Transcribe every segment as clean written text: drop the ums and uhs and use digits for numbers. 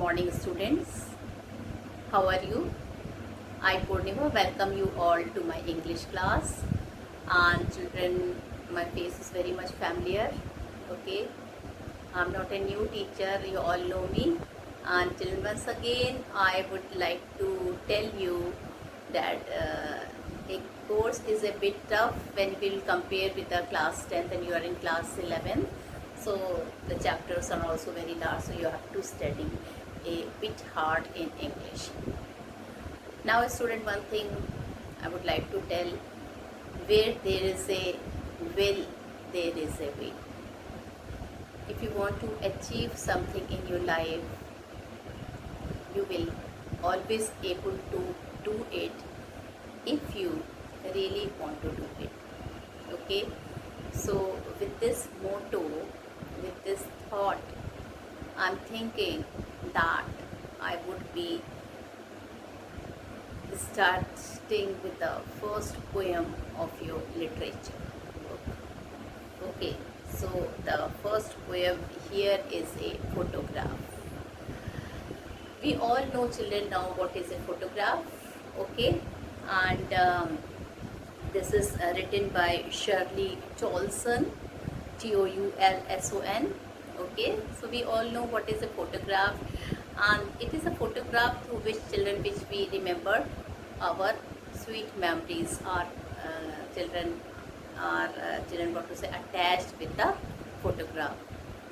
morning, students. How are you? I, Purnima, welcome you all to my English class. And children, my face is very much familiar. Okay, I'm not a new teacher, you all know me. And children, once again, I would like to tell you that a course is a bit tough when we'll compare with the class 10th and you are in class 11th. So the chapters are also very large, so you have to study a bit hard in English. Now, student, one thing I would like to tell: where there is a will, there is a way. If you want to achieve something in your life, you will always able to do it if you really want to do it. Okay, so with this motto, with this thought, I'm thinking that I would be starting with the first poem of your literature book. Okay, so the first poem here is a photograph. We all know, children, now what is a photograph. Okay, and this is written by Shirley Tolson, Toulson. Okay, so we all know what is a photograph, and it is a photograph through which we remember our sweet memories. Our children what to say, attached with the photograph.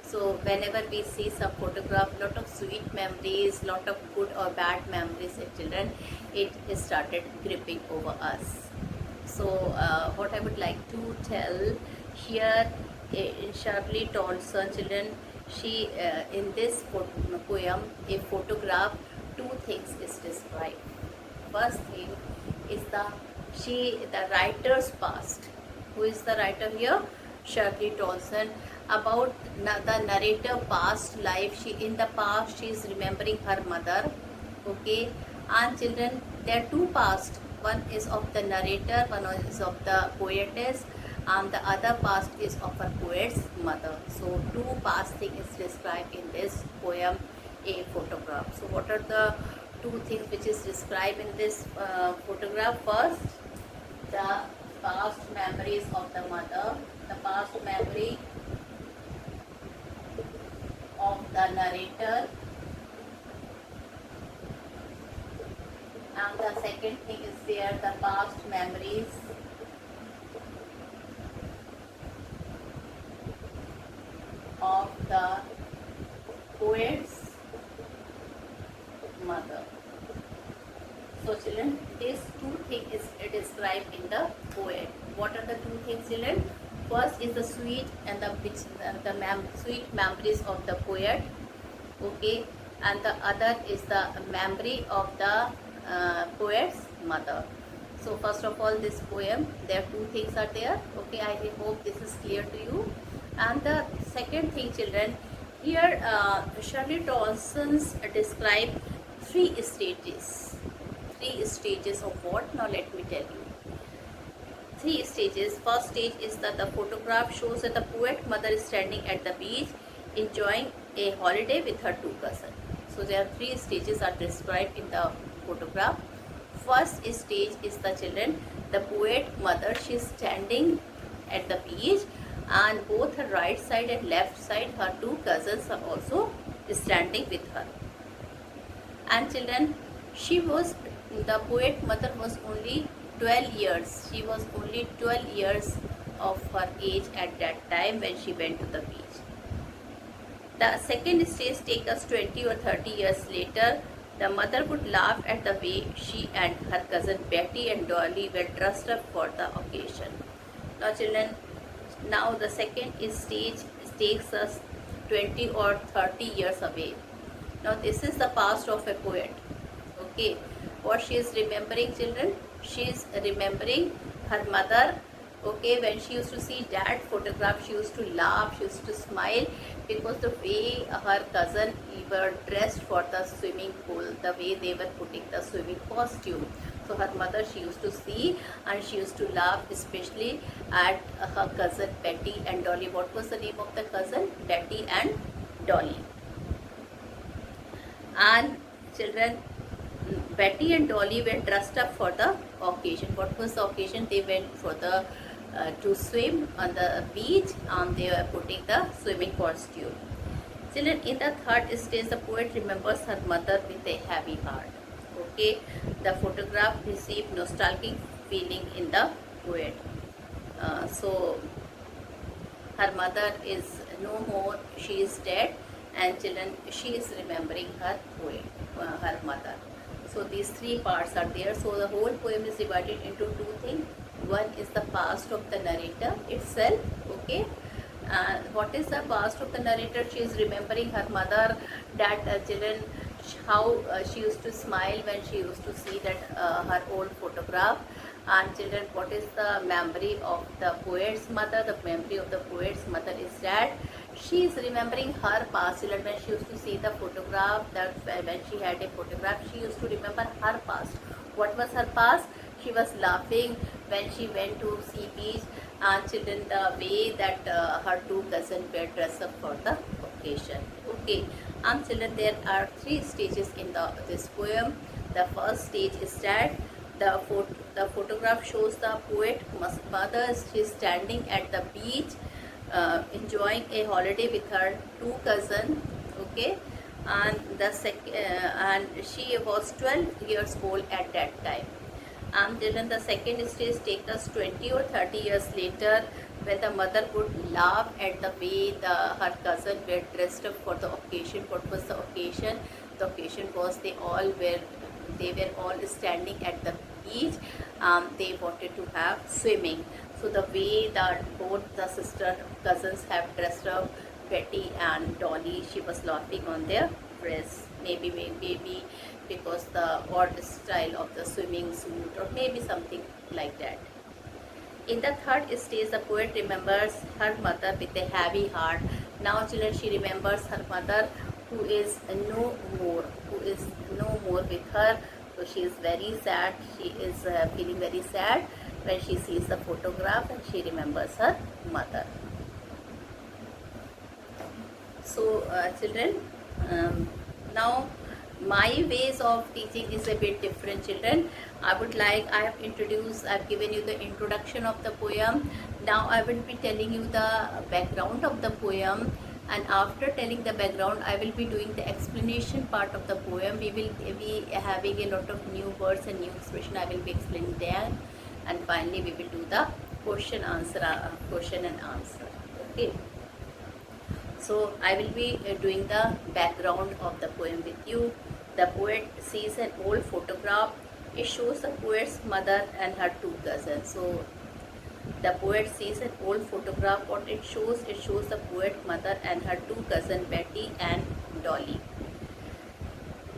So whenever we see some photograph, lot of sweet memories, lot of good or bad memories in children, it started gripping over us. So what I would like to tell here, in Shirley Tolson, children, she in this poem, a photograph, two things is described. First thing is the writer's past. Who is the writer here? Shirley Tolson. About the narrator past life. In the past she is remembering her mother. Okay, and children, there are two past. One is of the narrator, one is of the poetess, and the other past is of her poet's mother. So two past things is described in this poem, a photograph. So what are the two things which is described in this photograph? First, the past memories of the mother, the past memory of the narrator, and the second thing is there, the past memories of the poet's mother. So children, these two things is described in the poem. What are the two things, children? First is the sweet and sweet memories of the poet. Okay, and the other is the memory of the poet's mother. So first of all, this poem, there two things are there. Okay, I hope this is clear to you. And the second thing, children, here Shirley Tolson's describe three stages. Three stages of what? Now let me tell you. Three stages. First stage is that the photograph shows that the poet mother is standing at the beach enjoying a holiday with her two cousins. So there are three stages are described in the photograph. First stage is the children, the poet mother, she is standing at the beach, and both her right side and left side, her two cousins are also standing with her. And children, the poet mother was only 12 years. She was only 12 years of her age at that time when she went to the beach. The second stage takes us 20 or 30 years later. The mother would laugh at the way she and her cousin Betty and Dolly were dressed up for the occasion. Now children, now the second stage takes us 20 or 30 years away. Now this is the past of a poet. Okay, what she is remembering, children? She is remembering her mother. Okay, when she used to see that photograph, she used to laugh, she used to smile, because the way her cousin were dressed for the swimming pool, the way they were putting the swimming costume. So her mother, she used to see and she used to laugh, especially at her cousin Betty and Dolly. What was the name of the cousin? Betty and Dolly. And children, Betty and Dolly were dressed up for the occasion. What was the occasion? They went for the to swim on the beach, and they were putting the swimming costume. Children, in the third stage, the poet remembers her mother with a heavy heart. Okay, the photograph received nostalgic feeling in the poet. So her mother is no more; she is dead, and children, she is remembering her poet, her mother. So these three parts are there. So the whole poem is divided into two things. One is the past of the narrator itself. Okay, what is the past of the narrator? She is remembering her mother, that children, how she used to smile when she used to see that her old photograph. And children, what is the memory of the poet's mother? The memory of the poet's mother is that she is remembering her past. Children, when she used to see the photograph, that when she had a photograph, she used to remember her past. What was her past? She was laughing when she went to see beach, and children, the way that her two cousins were dressed up for the occasion. Okay, and children, there are three stages in this poem. The first stage is that the photograph shows the poet mother. She is standing at the beach, enjoying a holiday with her two cousins. Okay, and and she was 12 years old at that time. And then the second stage takes us 20 or 30 years later, when the mother would laugh at the way her cousin were dressed up for the occasion. What was the occasion? The occasion was they were all standing at the beach. They wanted to have swimming. So the way that both the sister cousins have dressed up, Betty and Dolly, she was laughing on their dress. Maybe because the odd style of the swimming suit, or maybe something like that. In the third stage, the poet remembers her mother with a heavy heart. Now, children, she remembers her mother who is no more with her. So she is very sad. She is feeling very sad when she sees the photograph, and she remembers her mother. So, children, now my ways of teaching is a bit different, children. I have given you the introduction of the poem. Now I will be telling you the background of the poem, and after telling the background, I will be doing the explanation part of the poem. We will be having a lot of new words and new expression. I will be explaining them, and finally we will do the question and answer. Okay. So I will be doing the background of the poem with you. The poet sees an old photograph. It shows the poet's mother and her two cousins. So the poet sees an old photograph. What it shows the poet's mother and her two cousins, Betty and Dolly.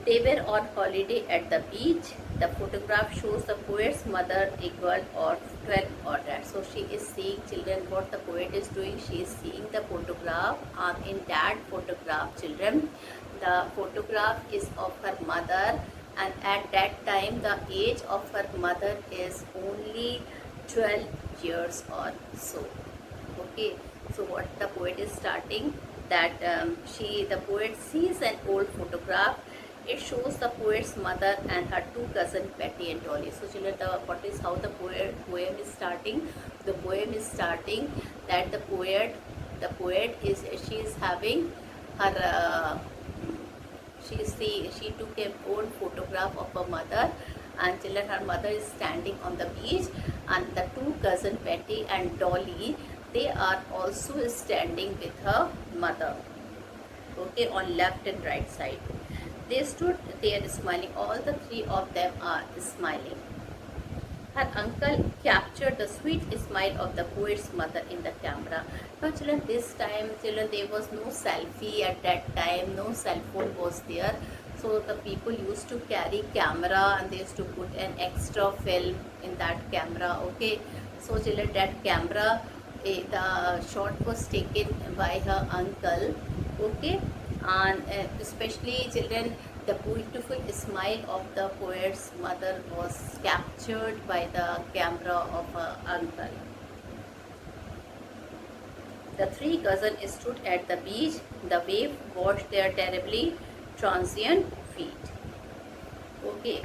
They were on holiday at the beach. The photograph shows the poet's mother, a girl of 12 or that. So she is seeing, children, what the poet is doing. She is seeing the photograph. In that photograph, children, the photograph is of her mother, and at that time the age of her mother is only 12 years or so. Okay, so what the poet is starting, that the poet sees an old photograph. It shows the poet's mother and her two cousins, Betty and Dolly. So children, how the poem is starting? The poem is starting that she is having her she took an old photograph of her mother, and children, her mother is standing on the beach, and the two cousins, Betty and Dolly, they are also standing with her mother. Okay, on left and right side. They stood there smiling. All the three of them are smiling. Her uncle captured the sweet smile of the poet's mother in the camera. Now, children, this time, children, there was no selfie at that time. No cell phone was there. So the people used to carry camera, and they used to put an extra film in that camera. Okay. So, children, that camera, the shot was taken by her uncle. Okay. And especially, children, the beautiful smile of the poet's mother was captured by the camera of her uncle. The three cousins stood at the beach. The wave washed their terribly transient feet. Okay.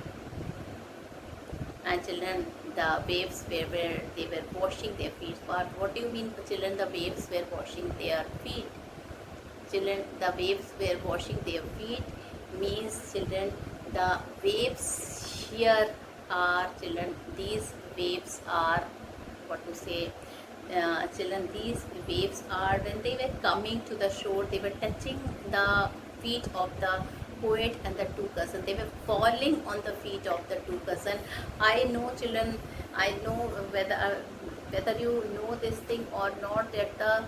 And children, the waves where they were washing their feet. What do you mean, children, the waves were washing their feet? Children, the waves were washing their feet means, children, the waves here are, children, these waves are, what to say, children, these waves are, when they were coming to the shore, they were touching the feet of the poet and the two cousins. They were falling on the feet of the two cousins. I know, children, I know whether you know this thing or not, that the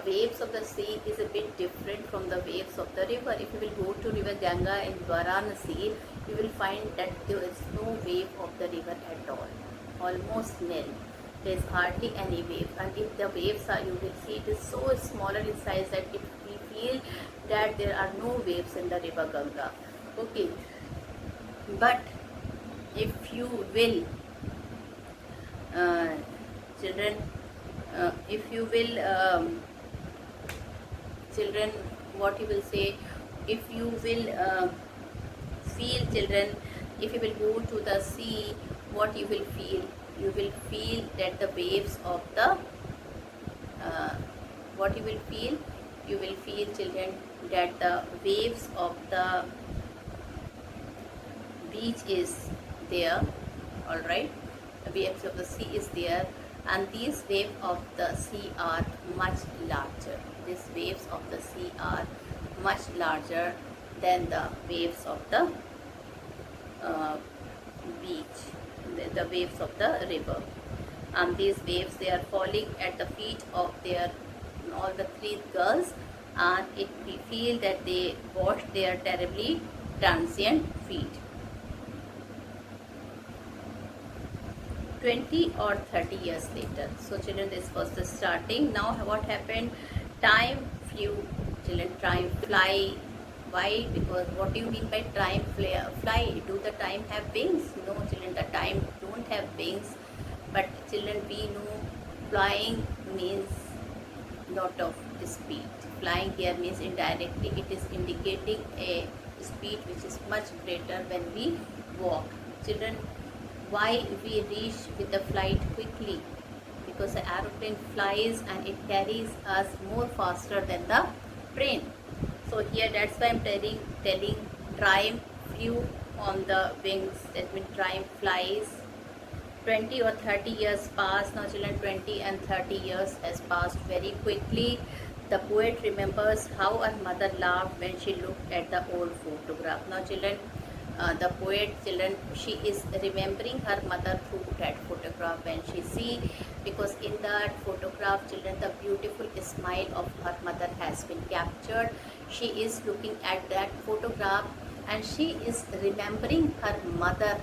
waves of the sea is a bit different from the waves of the river. If you will go to river Ganga in Varanasi, you will find that there is no wave of the river at all, almost nil. There is hardly any wave, and if the waves are, you will see it is so smaller in size that we feel that there are no waves in the river Ganga. Okay, but if you will, children, if you will, children, what you will say, if you will feel, children, if you will go to the sea, what you will feel? You will feel that the waves of the, what you will feel? You will feel, children, that the waves of the beach is there, alright, the waves of the sea is there, and these waves of the sea are much larger. These waves of the sea are much larger than the waves of the beach, the waves of the river. And these waves, they are falling at the feet of their all the three girls, and we feel that they wash their terribly transient feet. 20 or 30 years later. So children, this was the starting. Now what happened? Time flew, children, time fly. Why? Because what do you mean by time fly? Do the time have wings? No, children, the time don't have wings. But children, we know flying means lot of speed. Flying here means indirectly it is indicating a speed which is much greater when we walk. Children, why we reach with the flight quickly? Because the aeroplane flies and it carries us more faster than the train. So here, that's why I'm telling time flew on the wings. That means time flies. 20 or 30 years passed. Now children, 20 and 30 years has passed very quickly. The poet remembers how her mother laughed when she looked at the old photograph. Now children, the poet, children, she is remembering her mother through that photograph when she see, because in that photograph, children, the beautiful smile of her mother has been captured. She is looking at that photograph and she is remembering her mother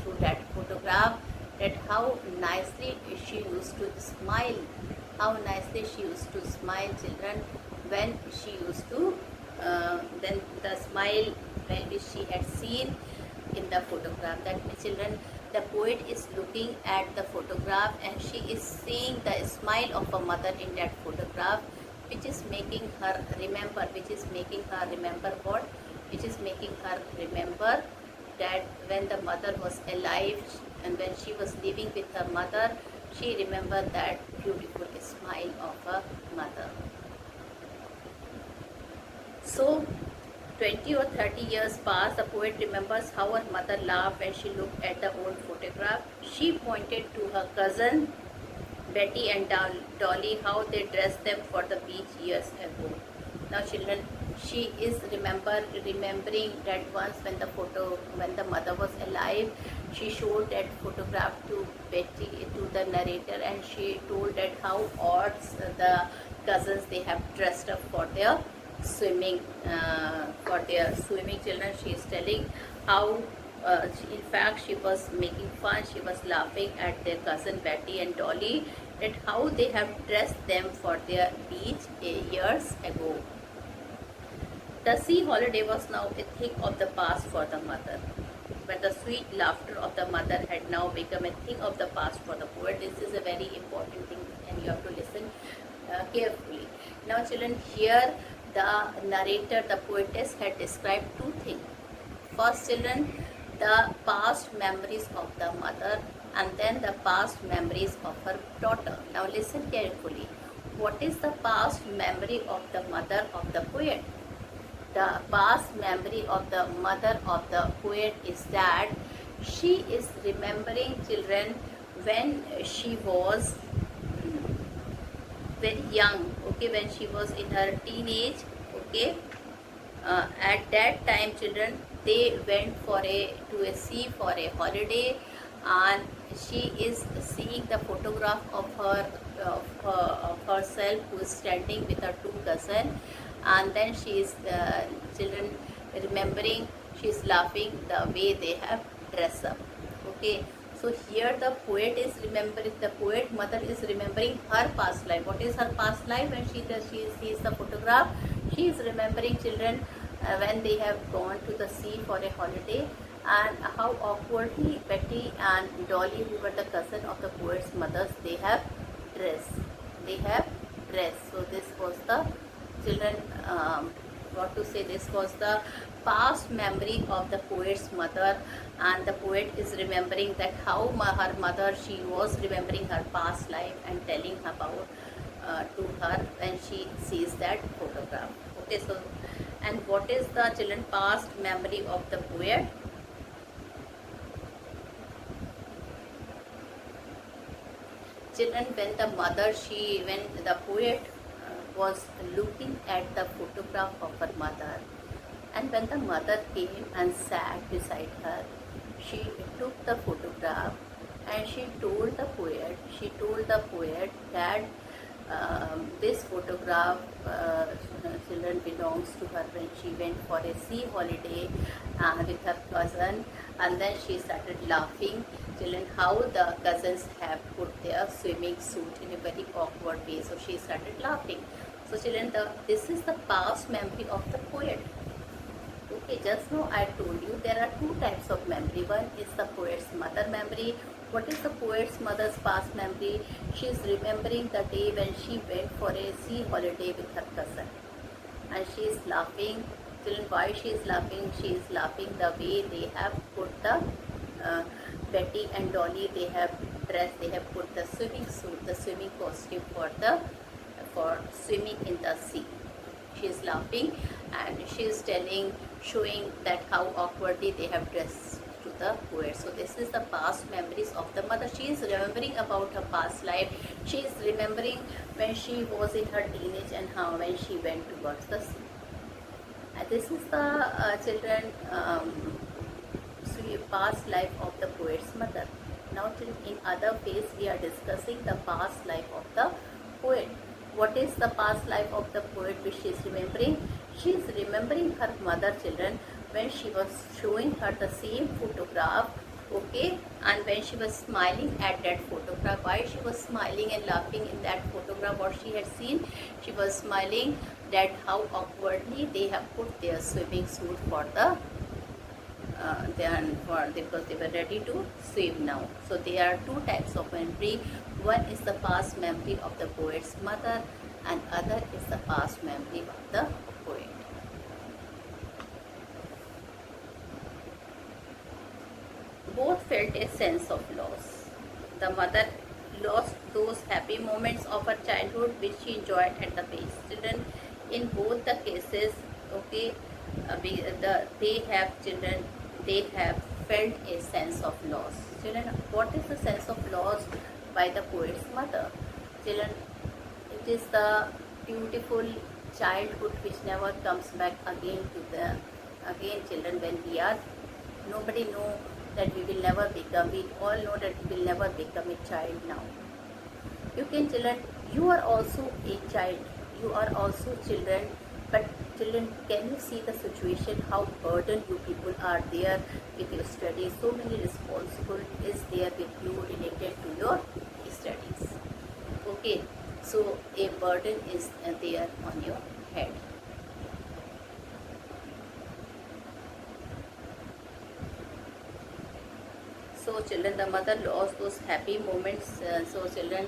through that photograph, that how nicely she used to smile, how nicely she used to smile, children, when she used to then the smile which she had seen in the photograph. That children, the poet is looking at the photograph and she is seeing the smile of a mother in that photograph, which is making her remember, what? Which is making her remember that when the mother was alive and when she was living with her mother, she remembered that beautiful smile of her mother. So 20 or 30 years pass. The poet remembers how her mother laughed when she looked at the old photograph. She pointed to her cousin Betty and Dolly how they dressed them for the beach years ago. Now children, she is remembering that once when the mother was alive, she showed that photograph to Betty, to the narrator, and she told that how odd the cousins they have dressed up for their swimming. Children, she is telling how in fact she was making fun, she was laughing at their cousin Betty and Dolly, that how they have dressed them for their beach years ago. The sea holiday was now a thing of the past for the mother, but the sweet laughter of the mother had now become a thing of the past for the poet. This is a very important thing and you have to listen carefully. Now children, here the narrator, the poetess, had described two things. First, children, the past memories of the mother, and then the past memories of her daughter. Now listen carefully. What is the past memory of the mother of the poet? The past memory of the mother of the poet is that she is remembering, children, when she was very young, okay, when she was in her teenage, okay. At that time, children, they went to a sea for a holiday, and she is seeing the photograph of herself, who is standing with her two cousins, and then she is, children, remembering, she is laughing the way they have dressed up, okay. So here the poet is remembering, the poet mother is remembering her past life. What is her past life? When she sees the photograph, she is remembering, children, when they have gone to the sea for a holiday, and how awkwardly Betty and Dolly, who were the cousin of the poet's mothers, they have dressed. They have dressed. So this was the, children, what to say, this was the past memory of the poet's mother, and the poet is remembering that how her mother, she was remembering her past life and telling about to her when she sees that photograph, okay. So, and what is the, children, past memory of the poet? Children, when the mother, when the poet was looking at the photograph of her mother, and when the mother came and sat beside her, she took the photograph and she told the poet that this photograph, children, belongs to her when she went for a sea holiday with her cousin, and then she started laughing, children, how the cousins have put their swimming suit in a very awkward way. So she started laughing. So children, this is the past memory of the poet. Okay, just now I told you there are two types of memory. One is the poet's mother memory. What is the poet's mother's past memory? She is remembering the day when she went for a sea holiday with her cousin, and she is laughing. Children, why she is laughing? She is laughing the way they have put the Betty and Dolly, they have dressed, they have put the swimming suit, the swimming costume for swimming in the sea. She is laughing, and she is showing that how awkwardly they have dressed to the poet. So this is the past memories of the mother. She is remembering about her past life. She is remembering when she was in her teenage and how when she went towards the sea. And this is the children, past life of the poet's mother. Now in other phase we are discussing the past life of the poet. What is the past life of the poet which she is remembering? She is remembering her mother, children, when she was showing her the same photograph, okay, and when she was smiling at that photograph. Why she was smiling and laughing in that photograph? What she had seen, she was smiling that how awkwardly they have put their swimming suit for the because they were ready to swim now. So there are two types of memory. One is the past memory of the poet's mother, and other is the past memory of the poet. Both felt a sense of loss. The mother lost those happy moments of her childhood which she enjoyed at the base. Children, in both the cases, okay, they have felt a sense of loss. Children, what is the sense of loss by the poet's mother? Children, it is the beautiful childhood which never comes back again children, when we are, nobody know that we will never become, we all know that we will never become a child now. You can, children, you are also a child, you are also children, but children, can you see the situation, how burdened you people are there with your studies? So many responsibilities there with you related to your studies. Okay, so a burden is there on your head. So children, the mother lost those happy moments. So children,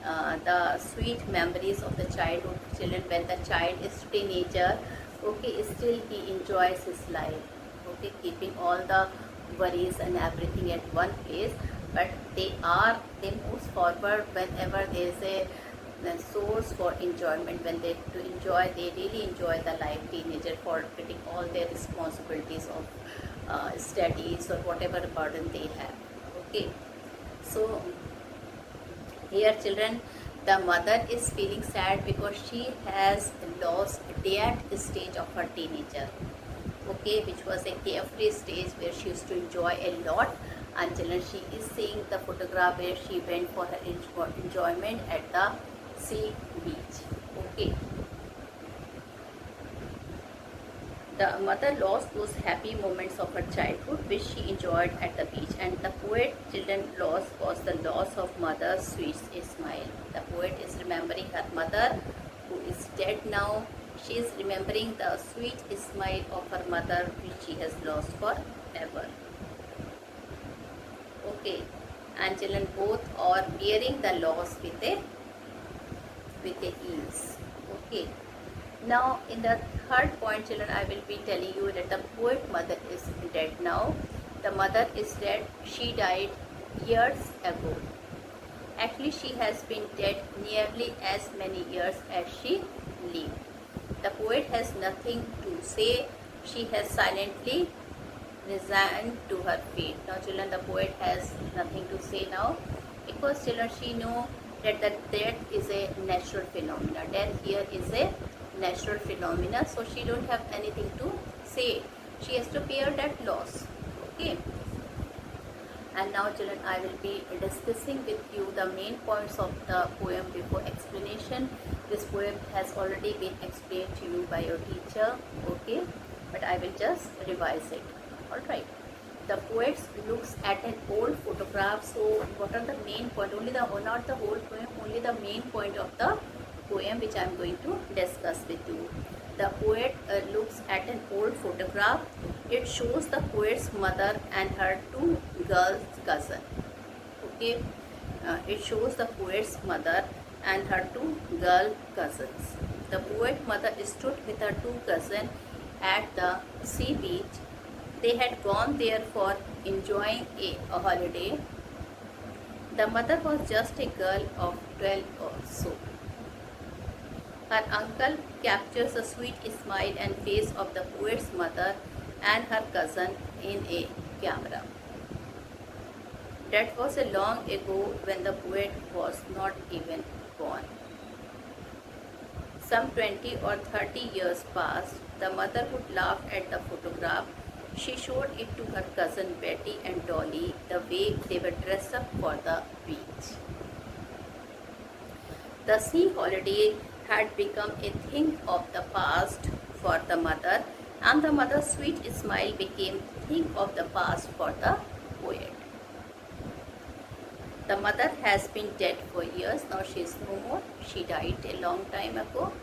the sweet memories of the childhood. Children, when the child is teenager, okay, still he enjoys his life. okay, keeping all the worries and everything at one place. But they move forward whenever there is a source for enjoyment. When they to enjoy, they really enjoy the life. Teenager forgetting all their responsibilities of studies or whatever burden they have. Okay, so here children, the mother is feeling sad because she has lost that stage of her teenager, okay, which was a carefree stage where she used to enjoy a lot. And children, she is seeing the photograph where she went for her enjoyment at the sea beach. Okay, the mother lost those happy moments of her childhood which she enjoyed at the beach, and the poet children loss was the loss of mother's sweet smile. The poet is remembering her mother who is dead now. She is remembering the sweet smile of her mother which she has lost forever. Okay, and children both are bearing the loss with a ease. Okay. Now, in the third point, children, I will be telling you that the poet mother is dead now. The mother is dead. She died years ago. Actually, she has been dead nearly as many years as she lived. The poet has nothing to say. She has silently resigned to her fate. Now, children, the poet has nothing to say now because, children, she know that death is a natural phenomena. Death here is a natural phenomena, so she don't have anything to say. She has to bear that loss. Okay, and now children, I will be discussing with you the main points of the poem before explanation. This poem has already been explained to you by your teacher, okay, but I will just revise it. All right, the poet looks at an old photograph. So what are the main point? Only the, not the whole poem, only the main point of the poem which I am going to discuss with you. The poet looks at an old photograph. It shows the poet's mother and her two girls cousin. Okay, it shows the poet's mother and her two girl cousins. The poet mother stood with her two cousins at the sea beach. They had gone there for enjoying a holiday. The mother was just a girl of 12 or so. Her uncle captures the sweet smile and face of the poet's mother and her cousin in a camera. That was a long ago when the poet was not even born. Some 20 or 30 years passed. The motherhood laughed at the photograph. She showed it to her cousin Betty and Dolly the way they were dressed up for the beach. The sea holiday had become a thing of the past for the mother, and the mother's sweet smile became a thing of the past for the poet. The mother has been dead for years. Now she is no more. She died a long time ago.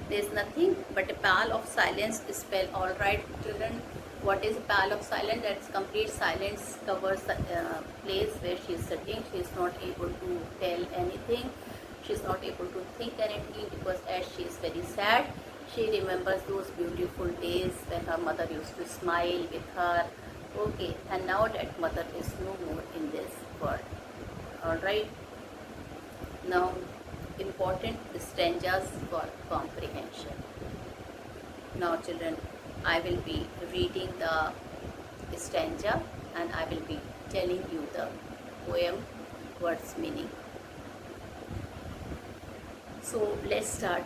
There is nothing but a pall of silence spell. All right, children, what is a pall of silence? That's complete silence covers the place where she is sitting. She is not able to tell anything. She is not able to think anything because as she is very sad, she remembers those beautiful days when her mother used to smile with her. Okay, and now that mother is no more in this world. Alright, now important stanzas for comprehension. Now children, I will be reading the stanza and I will be telling you the poem words meaning. So let's start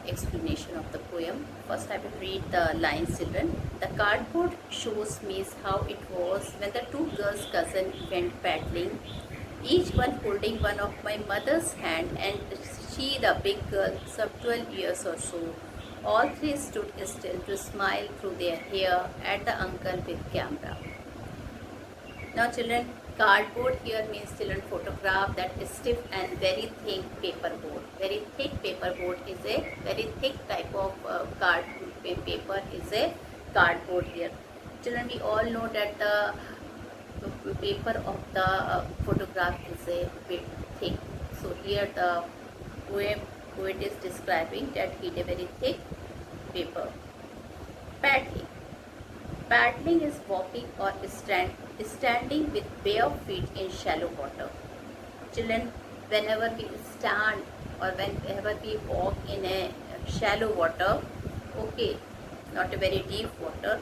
explanation of the poem. First I will read the lines, children. The cardboard shows me how it was when the two girls' cousins went paddling, each one holding one of my mother's hand, and she, the big girl, some 12 years or so. All three stood still to smile through their hair at the uncle with camera. Now children, cardboard here means children photograph, that is stiff and very thin paperboard. Very thick paperboard is a very thick type of card paper is a cardboard here. Children, we all know that the paper of the photograph is a bit thick. So here the poet is describing that he had a very thick paper. Paddling. Paddling is walking or standing with bare feet in shallow water. Children, whenever we stand or whenever we walk in a shallow water, okay, not a very deep water,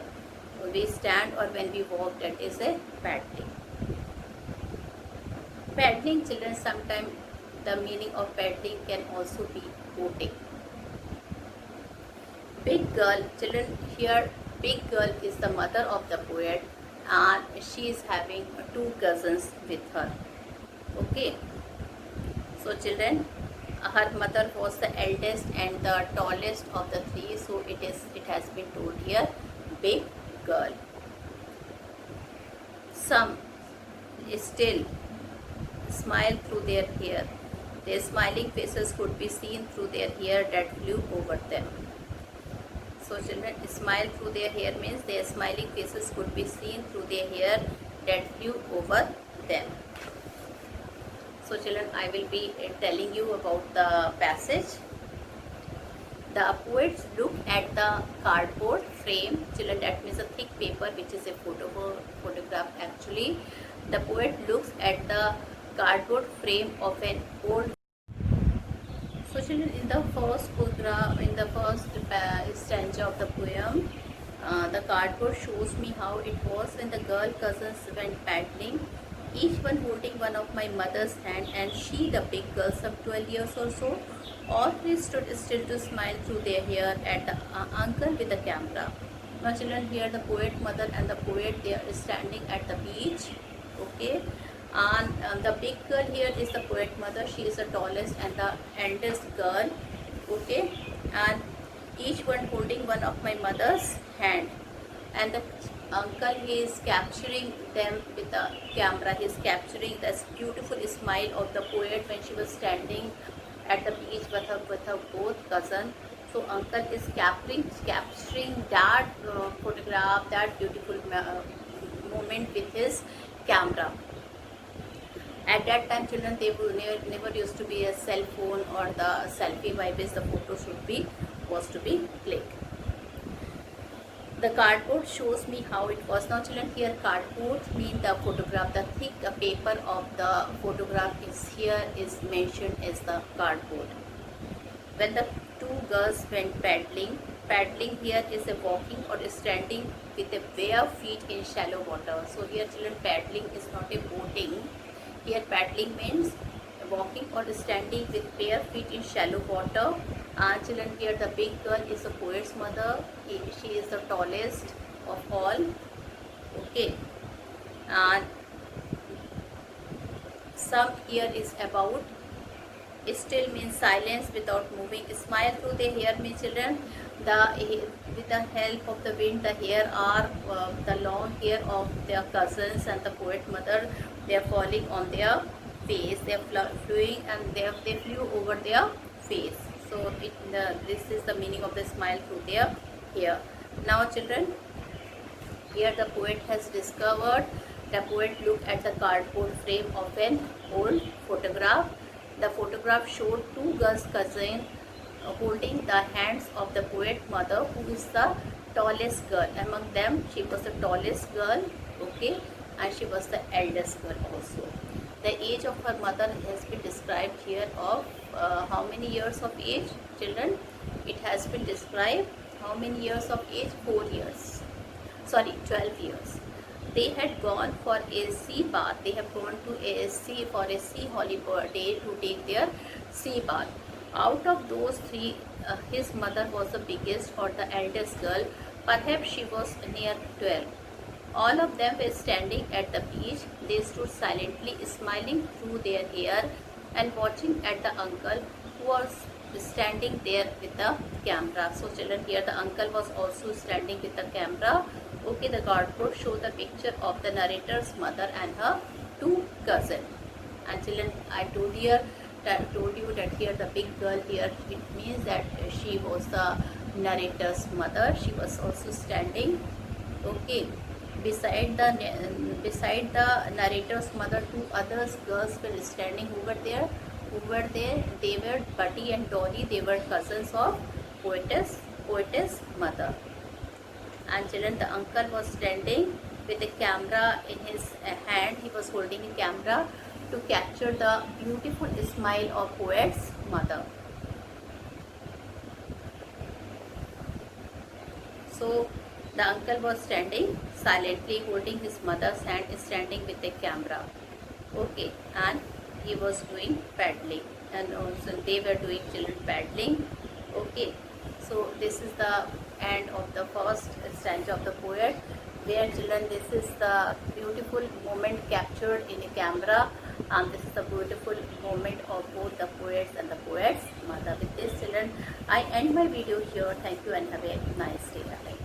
we stand or when we walk, that is a paddling. Paddling, children, sometimes the meaning of paddling can also be boating. Big girl, children, here big girl is the mother of the poet and she is having two cousins with her. Okay, so children, her mother was the eldest and the tallest of the three, so it has been told here big girl. Some still smile through their hair. Their smiling faces could be seen through their hair that flew over them. So children, smile through their hair means their smiling faces could be seen through their hair that flew over them. So children, I will be telling you about the passage. The poets look at the cardboard frame. Children, that means a thick paper which is a photograph actually. The poet looks at the cardboard frame of an old. So children, in the first paragraph, in the first stanza of the poem, the cardboard shows me how it was when the girl cousins went paddling, each one holding one of my mother's hand, and she, the big girl, some 12 years or so. All three stood still to smile through their hair at the uncle with the camera. Now children, here the poet mother and the poet, they are standing at the beach. Okay, and the big girl here is the poet mother. She is the tallest and the eldest girl. Okay, and each one holding one of my mother's hand, and the uncle, he is capturing them with the camera. He is capturing this beautiful smile of the poet when she was standing at the beach with her both cousins. So uncle is capturing that photograph, that beautiful moment with his camera. At that time, children, they never used to be a cell phone or the selfie by which the photo was to be clicked. The cardboard shows me how it was. Now children, here cardboard mean the photograph. The thick paper of the photograph is mentioned as the cardboard. When the two girls went paddling, paddling here is a walking or standing with a bare feet in shallow water. So here children, paddling is not a boating. Here paddling means walking or standing with bare feet in shallow water. And children, here the big girl is the poet's mother. She is the tallest of all. Okay, and some here is about. Still means silence without moving. Smile through the hair means children, with the help of the wind, the hair are the long hair of their cousins and the poet mother. They are falling on their face. They are flowing and they flew over their face. So this is the meaning of the smile through their hair. Now children, here the poet has discovered. The poet looked at the cardboard frame of an old photograph. The photograph showed two girls' cousins holding the hands of the poet mother, who is the tallest girl. Among them, she was the tallest girl, okay, and she was the eldest girl also. The age of her mother has been described here of how many years of age, children? It has been described how many years of age? 4 years. Sorry, 12 years. They had gone for a sea bath. They have gone to a sea for a sea holiday to take their sea bath. Out of those three, his mother was the biggest or the eldest girl. Perhaps she was near 12. All of them were standing at the beach. They stood silently, smiling through their hair and watching at the uncle, who was standing there with the camera. So children, here the uncle was also standing with the camera. Okay, the cardboard show the picture of the narrator's mother and her two cousins. And children, I told you that here the big girl here, it means that she was the narrator's mother. She was also standing. Okay, beside the narrator's mother, two other girls were standing. Who were there? They were Buddy and Dolly. They were cousins of poetess mother. And children, the uncle was standing with a camera in his hand. He was holding a camera to capture the beautiful smile of poet's mother. So the uncle was standing silently holding his mother's hand, standing with a camera. Okay, and he was doing paddling, and also they were doing children paddling. Okay, so this is the end of the first stanza of the poet, where children, this is the beautiful moment captured in a camera, and this is the beautiful moment of both the poets and the poet's mother. With this children, I end my video here. Thank you and have a nice day. Bye.